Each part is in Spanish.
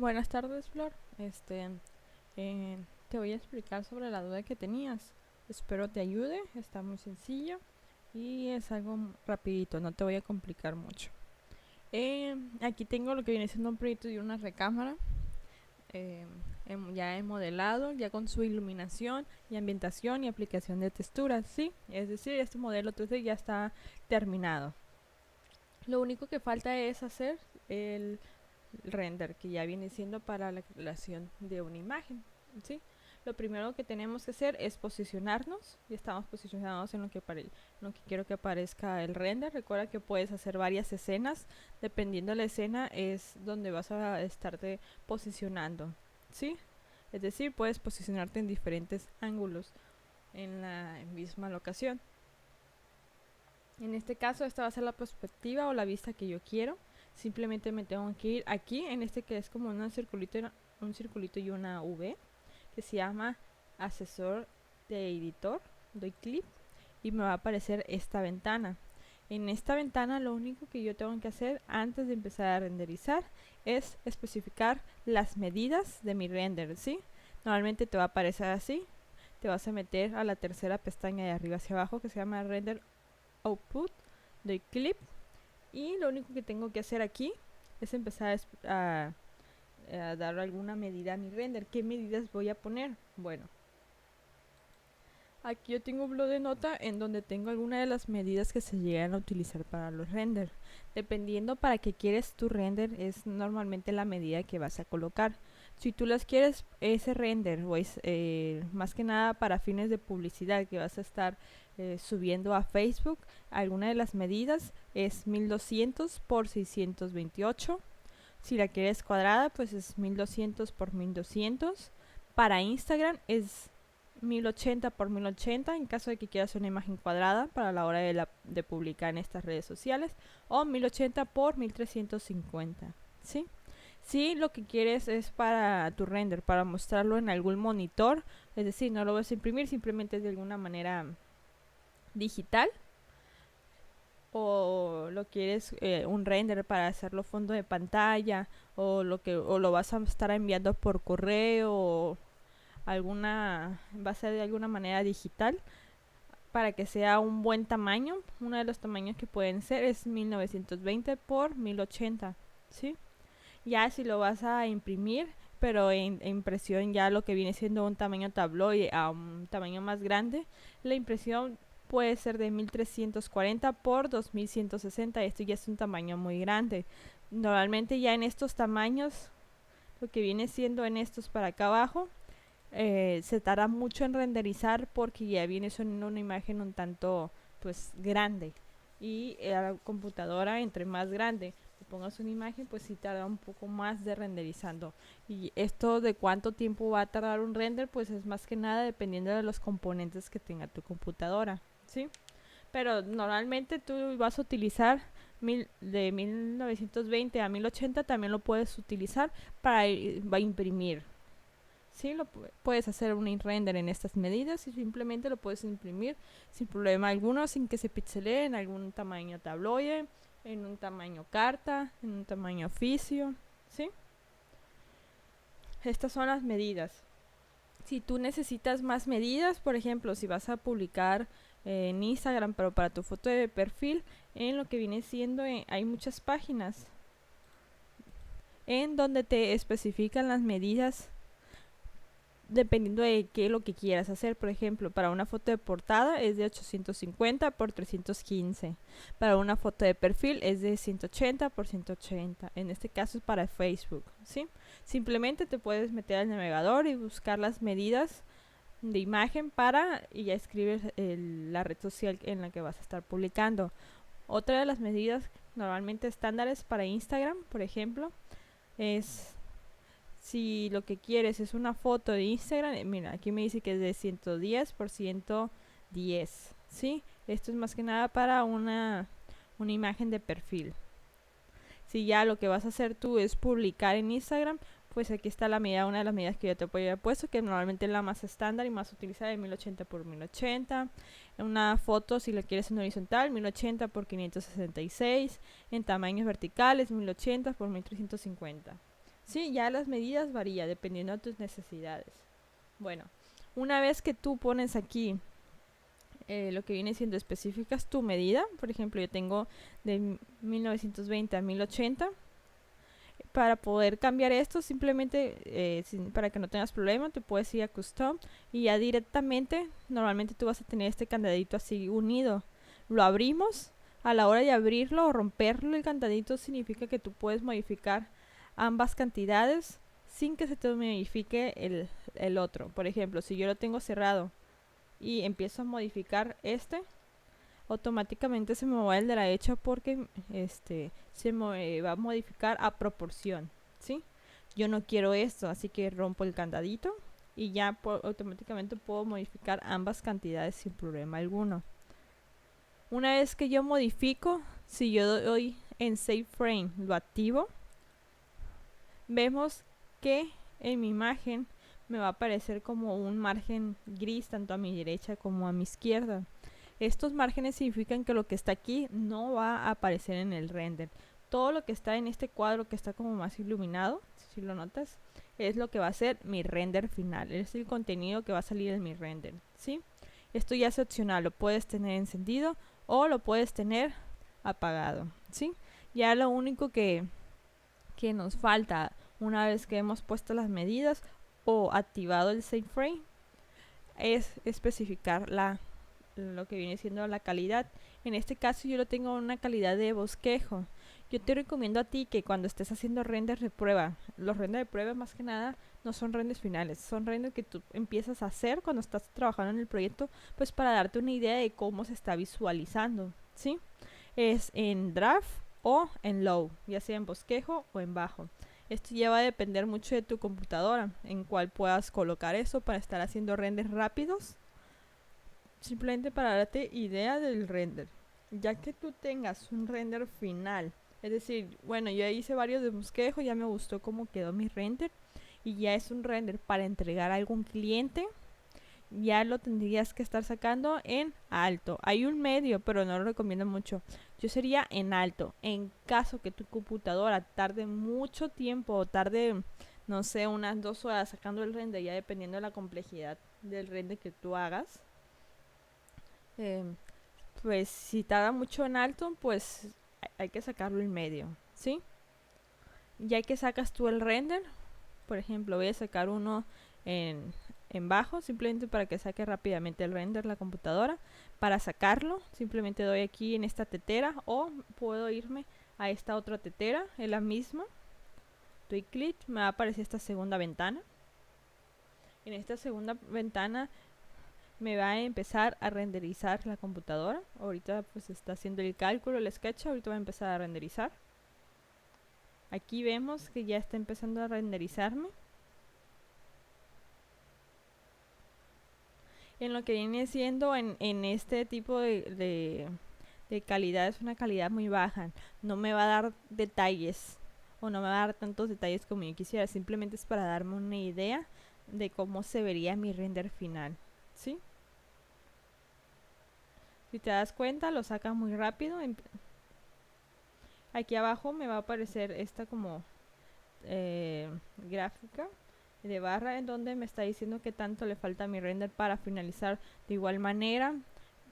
Buenas tardes, Flor. Te voy a explicar sobre la duda que tenías. Espero te ayude. Está muy sencillo y es algo rapidito. No te voy a complicar mucho. Aquí tengo lo que viene siendo un proyecto de una recámara. eh, ya he modelado, ya con su iluminación y ambientación y aplicación de texturas, ¿sí? Es decir, este modelo 3D ya está terminado. Lo único que falta es hacer el render, que ya viene siendo para la creación de una imagen, ¿sí? Lo primero que tenemos que hacer es posicionarnos. Ya estamos posicionados en lo que quiero que aparezca el render. Recuerda que puedes hacer varias escenas. Dependiendo de la escena es donde vas a estarte posicionando, ¿sí? Es decir, puedes posicionarte en diferentes ángulos en la misma locación. En este caso, esta va a ser la perspectiva o la vista que yo quiero. Simplemente me tengo que ir aquí, en este que es como un circulito y una V, que se llama asesor de editor. Doy clic y me va a aparecer esta ventana. En esta ventana lo único que yo tengo que hacer antes de empezar a renderizar es especificar las medidas de mi render, ¿sí? Normalmente te va a aparecer así. Te vas a meter a la tercera pestaña de arriba hacia abajo que se llama render output. Doy clic y lo único que tengo que hacer aquí es empezar a dar alguna medida a mi render. ¿Qué medidas voy a poner? Bueno, aquí yo tengo un blog de nota en donde tengo algunas de las medidas que se llegan a utilizar para los render. Dependiendo para qué quieres tu render, es normalmente la medida que vas a colocar. Si tú las quieres, ese render, o es más que nada para fines de publicidad que vas a estar subiendo a Facebook, alguna de las medidas es 1200 por 628. Si la quieres cuadrada, pues es 1200 por 1200. Para Instagram es 1080 por 1080 en caso de que quieras una imagen cuadrada para la hora de publicar en estas redes sociales, o 1080 por 1350, ¿sí? Si lo que quieres es para tu render, para mostrarlo en algún monitor, es decir, no lo vas a imprimir, simplemente es de alguna manera digital, o lo quieres un render para hacerlo fondo de pantalla, o lo vas a estar enviando por correo, o va a ser de alguna manera digital para que sea un buen tamaño. Uno de los tamaños que pueden ser es 1920 por 1080, ¿sí? Ya si lo vas a imprimir, pero en impresión ya lo que viene siendo un tamaño tabloide a un tamaño más grande, la impresión puede ser de 1340 por 2160. Esto ya es un tamaño muy grande. Normalmente ya en estos tamaños, lo que viene siendo en estos para acá abajo, se tarda mucho en renderizar porque ya viene siendo una imagen un tanto pues grande, y la computadora entre más grande pongas una imagen pues sí tarda un poco más de renderizando. Y esto de cuánto tiempo va a tardar un render pues es más que nada dependiendo de los componentes que tenga tu computadora, ¿sí? Pero normalmente tú vas a utilizar de 1920 a 1080, también lo puedes utilizar va a imprimir. Sí, puedes hacer un render en estas medidas y simplemente lo puedes imprimir sin problema alguno, sin que se pixelee en algún tamaño tabloide, en un tamaño carta, en un tamaño oficio, ¿sí? Estas son las medidas. Si tú necesitas más medidas, por ejemplo, si vas a publicar en Instagram, pero para tu foto de perfil, en lo que viene siendo, hay muchas páginas en donde te especifican las medidas dependiendo de qué es lo que quieras hacer. Por ejemplo, para una foto de portada es de 850 por 315. Para una foto de perfil es de 180 por 180. En este caso es para Facebook, ¿sí? Simplemente te puedes meter al navegador y buscar las medidas de imagen y ya escribes la red social en la que vas a estar publicando. Otra de las medidas normalmente estándares para Instagram, por ejemplo, es si lo que quieres es una foto de Instagram, mira, aquí me dice que es de 110 por 110, ¿sí? Esto es más que nada para una imagen de perfil. Si ya lo que vas a hacer tú es publicar en Instagram, pues aquí está la medida, una de las medidas que yo te puedo haber puesto, que normalmente es la más estándar y más utilizada, de 1080 por 1080. Una foto, si la quieres en horizontal, 1080 por 566. En tamaños verticales, 1080 por 1350. ¿sí? Ya las medidas varían dependiendo de tus necesidades. Bueno, una vez que tú pones aquí lo que viene siendo específicas tu medida, por ejemplo, yo tengo de 1920 a 1080. Para poder cambiar esto, simplemente para que no tengas problema, te puedes ir a Custom y ya directamente, normalmente tú vas a tener este candadito así unido. Lo abrimos. A la hora de abrirlo o romperlo, el candadito significa que tú puedes modificar ambas cantidades sin que se te modifique el otro. Por ejemplo, si yo lo tengo cerrado y empiezo a modificar este, automáticamente se me va el de la derecha porque se me va a modificar a proporción, ¿sí? Yo no quiero esto, así que rompo el candadito y ya automáticamente puedo modificar ambas cantidades sin problema alguno. Una vez que yo modifico, si yo doy en Save Frame, lo activo, vemos que en mi imagen me va a aparecer como un margen gris tanto a mi derecha como a mi izquierda. Estos márgenes significan que lo que está aquí no va a aparecer en el render. Todo lo que está en este cuadro que está como más iluminado, si lo notas, es lo que va a ser mi render final. Es el contenido que va a salir en mi render, ¿sí? Esto ya es opcional, lo puedes tener encendido o lo puedes tener apagado, ¿sí? Ya lo único que nos falta una vez que hemos puesto las medidas o activado el save frame es especificar lo que viene siendo la calidad. En este caso yo lo tengo en una calidad de bosquejo. Yo te recomiendo a ti que cuando estés haciendo renders de prueba, los renders de prueba más que nada no son renders finales, son renders que tú empiezas a hacer cuando estás trabajando en el proyecto, pues para darte una idea de cómo se está visualizando, ¿sí? Es en draft o en low, ya sea en bosquejo o en bajo. Esto ya va a depender mucho de tu computadora, en cuál puedas colocar eso para estar haciendo renders rápidos, simplemente para darte idea del render. Ya que tú tengas un render final, es decir, bueno, yo hice varios de bosquejo, ya me gustó cómo quedó mi render y ya es un render para entregar a algún cliente, ya lo tendrías que estar sacando en alto. Hay un medio, pero no lo recomiendo mucho. Yo sería en alto. En caso que tu computadora tarde mucho tiempo o tarde, no sé, unas 2 horas sacando el render, ya dependiendo de la complejidad del render que tú hagas, eh, pues si tarda mucho en alto, pues hay que sacarlo en medio, ¿sí? Ya que sacas tú el render, por ejemplo, voy a sacar uno en bajo, simplemente para que saque rápidamente el render la computadora. Para sacarlo, simplemente doy aquí en esta tetera o puedo irme a esta otra tetera, es la misma. Doy clic, me va a aparecer esta segunda ventana. En esta segunda ventana me va a empezar a renderizar la computadora. Ahorita pues está haciendo el cálculo, el sketch, ahorita va a empezar a renderizar. Aquí vemos que ya está empezando a renderizarme. En lo que viene siendo en este tipo de calidad, es una calidad muy baja. No me va a dar detalles o no me va a dar tantos detalles como yo quisiera. Simplemente es para darme una idea de cómo se vería mi render final, ¿sí? Si te das cuenta, lo saca muy rápido. Aquí abajo me va a aparecer esta como gráfica de barra en donde me está diciendo que tanto le falta a mi render para finalizar. De igual manera,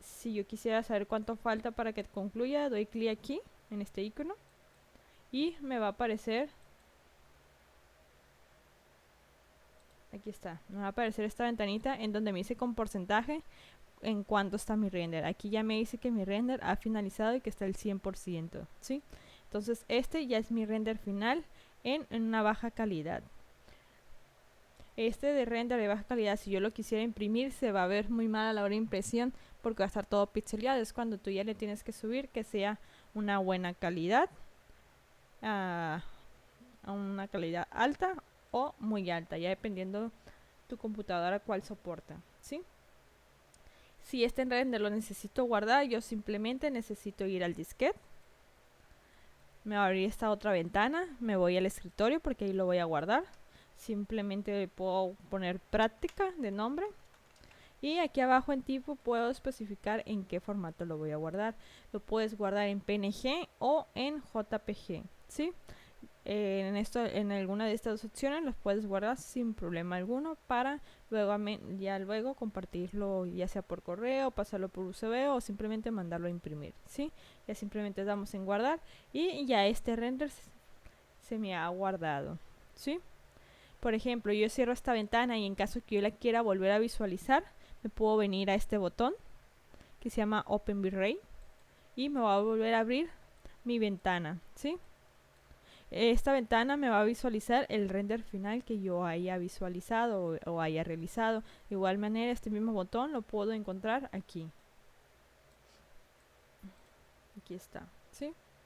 si yo quisiera saber cuánto falta para que concluya, doy clic aquí en este icono y me va a aparecer, aquí está, me va a aparecer esta ventanita en donde me dice con porcentaje en cuánto está mi render. Aquí ya me dice que mi render ha finalizado y que está el 100%, ¿sí? Entonces este ya es mi render final en una baja calidad. Este de render de baja calidad, si yo lo quisiera imprimir, se va a ver muy mal a la hora de impresión porque va a estar todo pixeleado. Es cuando tú ya le tienes que subir que sea una buena calidad, a una calidad alta o muy alta, ya dependiendo tu computadora cuál soporta, ¿sí? Si este render lo necesito guardar, yo simplemente necesito ir al disquete. Me va a abrir esta otra ventana, me voy al escritorio porque ahí lo voy a guardar. Simplemente puedo poner práctica de nombre. Y aquí abajo en tipo puedo especificar en qué formato lo voy a guardar. Lo puedes guardar en PNG o en JPG, ¿sí? en alguna de estas opciones los puedes guardar sin problema alguno para luego ya luego compartirlo, ya sea por correo, pasarlo por USB o simplemente mandarlo a imprimir, ¿sí? Ya simplemente damos en guardar y ya este render se me ha guardado, ¿sí? Por ejemplo, yo cierro esta ventana y en caso que yo la quiera volver a visualizar, me puedo venir a este botón que se llama Open V-Ray y me va a volver a abrir mi ventana, ¿sí? Esta ventana me va a visualizar el render final que yo haya visualizado o haya realizado. De igual manera, este mismo botón lo puedo encontrar aquí. Aquí está.